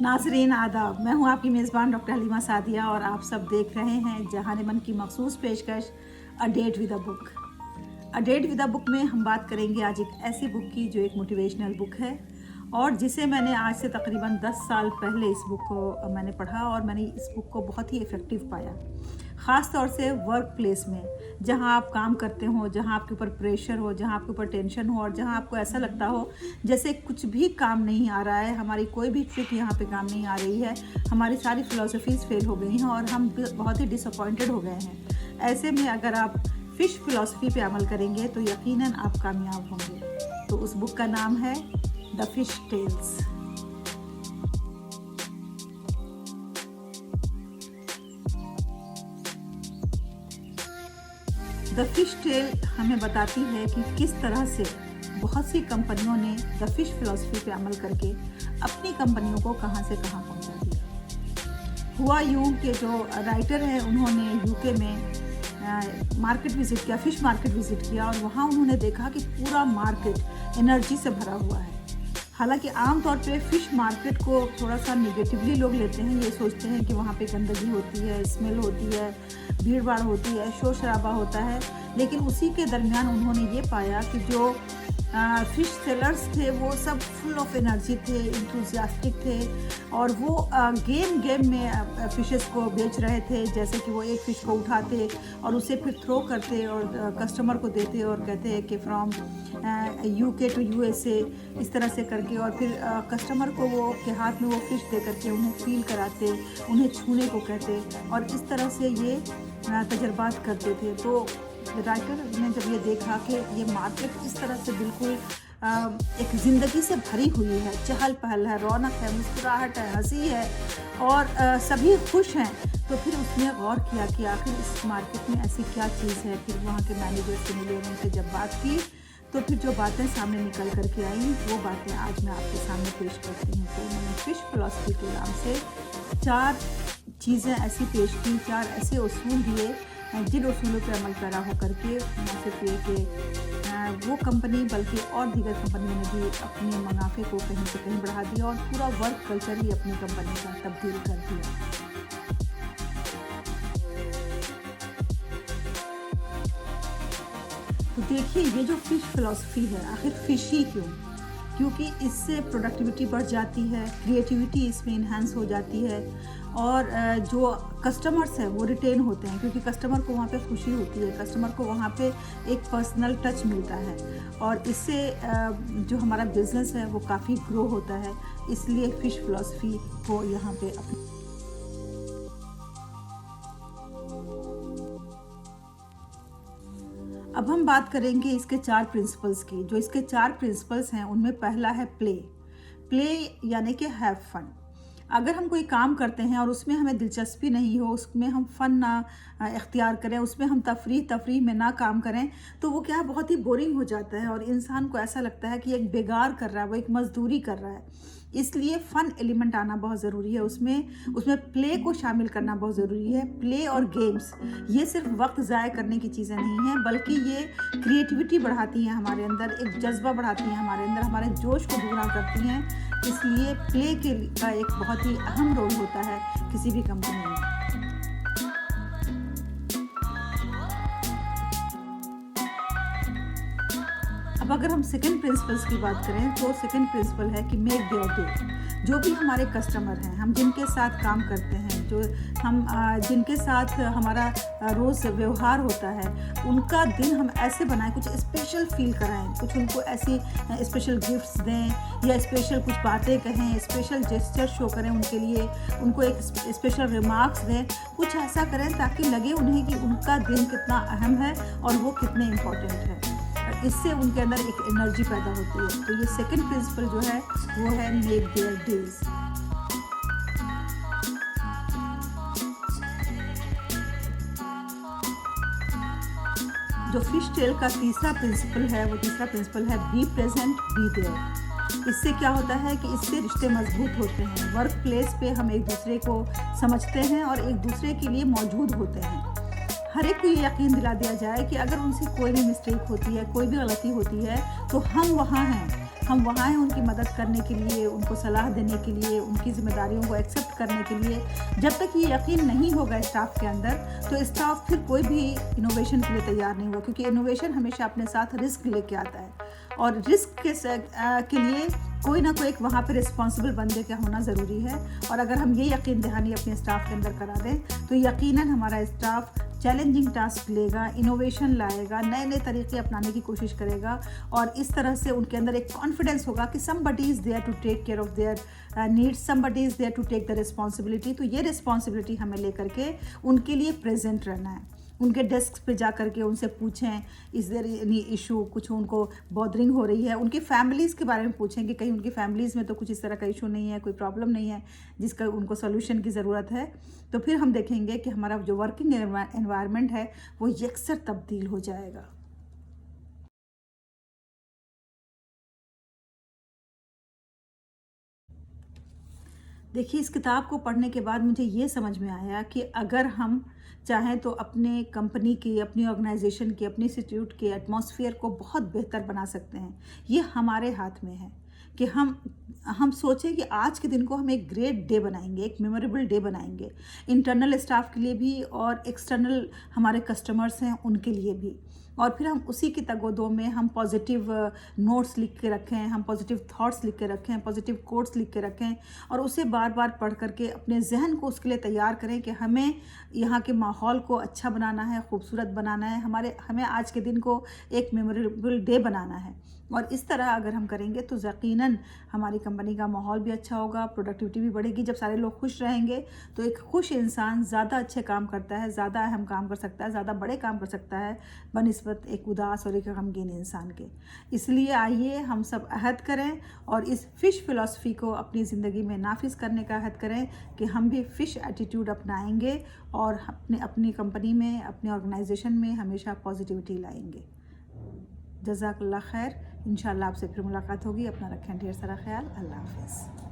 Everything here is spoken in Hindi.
नाज़रीन आदाब, मैं हूँ आपकी मेज़बान डॉक्टर हलीमा सादिया और आप सब देख रहे हैं जहान मन की मखसूस पेशकश a date with a book. A date with a book में हम बात करेंगे आज एक ऐसी बुक की जो एक मोटिवेशनल बुक है और जिसे मैंने आज से तकरीबन 10 साल पहले इस बुक को मैंने पढ़ा और मैंने इस बुक को बहुत ही इफ़ेक्टिव पाया, ख़ास तौर से वर्क प्लेस में जहाँ आप काम करते हो, जहाँ आपके ऊपर प्रेशर हो, जहाँ आपके ऊपर टेंशन हो और जहाँ आपको ऐसा लगता हो जैसे कुछ भी काम नहीं आ रहा है, हमारी कोई भी ट्रिक यहाँ पे काम नहीं आ रही है, हमारी सारी फ़िलासफ़ीज़ फेल हो गई हैं और हम बहुत ही डिसअपॉइंटेड हो गए हैं। ऐसे में अगर आप फ़िश फ़िलासफ़ी पे अमल करेंगे तो यकीनन आप कामयाब होंगे। तो उस बुक का नाम है the fish tales. The fish tale हमें बताती है कि किस तरह से बहुत सी कंपनियों ने द फिश फिलॉसफी पे अमल करके अपनी कंपनियों को कहां से कहां पहुंचा दिया। हुआ यूं कि जो राइटर हैं उन्होंने यूके में मार्केट विज़िट किया, फ़िश मार्केट विज़िट किया और वहाँ उन्होंने देखा कि पूरा मार्केट एनर्जी से भरा हुआ है। हालांकि आमतौर पे फ़िश मार्केट को थोड़ा सा निगेटिवली लोग लेते हैं, ये सोचते हैं कि वहाँ पे गंदगी होती है, स्मेल होती है, भीड़ भाड़ होती है, शोर शराबा होता है। लेकिन उसी के दरमियान उन्होंने ये पाया कि जो फ़िश सेलर्स थे वो सब फुल ऑफ एनर्जी थे, इंथुजियास्टिक थे और वो गेम में फ़िशेस को बेच रहे थे। जैसे कि वो एक फ़िश को उठाते और उसे फिर थ्रो करते और कस्टमर को देते और कहते हैं कि फ्रॉम यूके टू यूएसए, इस तरह से करके और फिर कस्टमर को वो के हाथ में वो फ़िश दे करके उन्हें फील कराते, उन्हें छूने को कहते और इस तरह से ये तजर्बात करते थे। तो राइटर ने जब ये देखा कि ये मार्केट इस तरह से बिल्कुल एक ज़िंदगी से भरी हुई है, चहल पहल है, रौनक है, मुस्कुराहट है, हंसी है और सभी खुश हैं, तो फिर उसने गौर किया कि आखिर इस मार्केट में ऐसी क्या चीज़ है। फिर वहाँ के मैनेजर से मिले, उनसे जब बात की तो फिर जो बातें सामने निकल कर के आई वो बातें आज मैं आपके सामने पेश करती हूँ। तो उन्होंने फ़िश फिलॉसफी के नाम से 4 चीज़ें ऐसी पेश की, 4 ऐसे उसूल दिए जिन उसूलों पर अमल पैरा होकर के न सिर्फ ये कि वो कंपनी बल्कि और दीगर कंपनियों ने भी अपने मुनाफे को कहीं से कहीं बढ़ा दिया और पूरा वर्क कल्चर ही अपनी कंपनी का तब्दील कर दिया। तो देखिए ये जो फ़िश फिलॉसफी है, आखिर फ़िश ही क्यों? क्योंकि इससे प्रोडक्टिविटी बढ़ जाती है, क्रिएटिविटी इसमें इन्हांस हो जाती है और जो कस्टमर्स हैं वो रिटेन होते हैं क्योंकि कस्टमर को वहाँ पे खुशी होती है, कस्टमर को वहाँ पे एक पर्सनल टच मिलता है और इससे जो हमारा बिज़नेस है वो काफ़ी ग्रो होता है। इसलिए फ़िश फिलॉसफी को यहाँ पे अब हम बात करेंगे इसके 4 प्रिंसिपल्स की। जो इसके 4 प्रिंसिपल्स हैं उनमें पहला है प्ले यानी कि हैव फन। अगर हम कोई काम करते हैं और उसमें हमें दिलचस्पी नहीं हो, उसमें हम फ़न ना इख्तियार करें, उसमें हम तफरीह में ना काम करें तो वो क्या है, बहुत ही बोरिंग हो जाता है और इंसान को ऐसा लगता है कि एक बेगार कर रहा है, वो एक मजदूरी कर रहा है। इसलिए फ़न एलिमेंट आना बहुत ज़रूरी है, उसमें प्ले को शामिल करना बहुत ज़रूरी है। प्ले और गेम्स ये सिर्फ वक्त ज़ाया करने की चीज़ें नहीं हैं बल्कि ये क्रिएटिविटी बढ़ाती हैं हमारे अंदर, एक जज्बा बढ़ाती हैं हमारे अंदर, हमारे जोश को दूना करती हैं। इसलिए प्ले का एक बहुत ही अहम रोल होता है किसी भी कंपनी में। अब अगर हम सेकंड प्रिंसिपल्स की बात करें तो सेकंड प्रिंसिपल है कि मेक देयर डे। जो भी हमारे कस्टमर हैं, हम जिनके साथ काम करते हैं, जो हम जिनके साथ हमारा रोज़ व्यवहार होता है, उनका दिन हम ऐसे बनाएं, कुछ स्पेशल फील कराएं, कुछ उनको ऐसी स्पेशल गिफ्ट्स दें या स्पेशल कुछ बातें कहें, स्पेशल जेस्चर शो करें उनके लिए, उनको एक स्पेशल रिमार्क्स दें, कुछ ऐसा करें ताकि लगे उन्हें कि उनका दिन कितना अहम है और वो कितने इम्पोर्टेंट है। इससे उनके अंदर एक एनर्जी पैदा होती है। तो ये सेकंड प्रिंसिपल जो है वो है मेक देयर डेज। जो फिश टेल का तीसरा प्रिंसिपल है बी प्रेजेंट बी देयर। इससे क्या होता है कि इससे रिश्ते मजबूत होते हैं। वर्क प्लेस पे हम एक दूसरे को समझते हैं और एक दूसरे के लिए मौजूद होते हैं। हर एक को ये यकीन दिला दिया जाए कि अगर उनसे कोई भी मिस्टेक होती है, कोई भी गलती होती है तो हम वहाँ हैं, हम वहाँ हैं उनकी मदद करने के लिए, उनको सलाह देने के लिए, उनकी ज़िम्मेदारियों को एक्सेप्ट करने के लिए। जब तक ये यकीन नहीं होगा स्टाफ के अंदर, तो स्टाफ फिर कोई भी इनोवेशन के लिए तैयार नहीं होगा, क्योंकि इनोवेशन हमेशा अपने साथ रिस्क लेके आता है, और रिस्क के लिए कोई ना कोई एक वहाँ पे रिस्पॉन्सिबल बंदे का होना ज़रूरी है। और अगर हम ये यकीन दहानी अपने स्टाफ के अंदर करा दें, तो यकीनन हमारा स्टाफ चैलेंजिंग टास्क लेगा, इनोवेशन लाएगा, नए नए तरीके अपनाने की कोशिश करेगा, और इस तरह से उनके अंदर एक कॉन्फिडेंस होगा कि somebody is there to take care of their needs, somebody is there to take the responsibility. तो ये रिस्पॉन्सिबिलिटी हमें लेकर के उनके लिए प्रेजेंट रहना है। उनके डेस्क पे जा कर के उनसे पूछें, इज़ देयर एनी इशू, कुछ उनको बॉदरिंग हो रही है, उनकी फैमिलीज़ के बारे में पूछें कि कहीं उनकी फैमिलीज़ में तो कुछ इस तरह का इशू नहीं है, कोई प्रॉब्लम नहीं है जिसका उनको सोल्यूशन की ज़रूरत है। तो फिर हम देखेंगे कि हमारा जो वर्किंग एनवायरनमेंट है वो यकसर तब्दील हो जाएगा। देखिए, इस किताब को पढ़ने के बाद मुझे ये समझ में आया कि अगर हम चाहें तो अपने कंपनी की, अपनी ऑर्गेनाइजेशन की, अपने इंस्टीट्यूट के एटमॉस्फेयर को बहुत बेहतर बना सकते हैं। ये हमारे हाथ में है कि हम सोचें कि आज के दिन को हम एक ग्रेट डे बनाएंगे, एक मेमोरेबल डे बनाएंगे, इंटरनल स्टाफ के लिए भी और एक्सटर्नल हमारे कस्टमर्स हैं उनके लिए भी। और फिर हम उसी की तगोदो में हम पॉजिटिव नोट्स लिख के रखें, हम पॉजिटिव थॉट्स लिख के रखें, पॉजिटिव कोट्स लिख के रखें, और उसे बार बार पढ़ करके अपने जहन को उसके लिए तैयार करें कि हमें यहाँ के माहौल को अच्छा बनाना है, खूबसूरत बनाना है, हमें आज के दिन को एक मेमोरेबल डे बनाना है। और इस तरह अगर हम करेंगे तो यकीनन हमारी कंपनी का माहौल भी अच्छा होगा, प्रोडक्टिविटी भी बढ़ेगी। जब सारे लोग खुश रहेंगे तो एक खुश इंसान ज़्यादा अच्छे काम करता है, ज़्यादा अहम काम कर सकता है, ज़्यादा बड़े काम कर सकता है बनिस्बत एक उदास और एक गमगीन इंसान के। इसलिए आइए हम सब अहद करें और इस फ़िश फ़िलॉसफ़ी को अपनी ज़िंदगी में नाफिज करने का अहद करें कि हम भी फ़िश एटीट्यूड अपनाएंगे और अपनी कंपनी में, अपने ऑर्गेनाइजेशन में हमेशा पॉजिटिविटी लाएंगे। जज़ाकल्लाह खैर। इंशाल्लाह आपसे फिर मुलाकात होगी। अपना रखें ढेर सारा ख्याल। अल्लाह हाफ़िज़।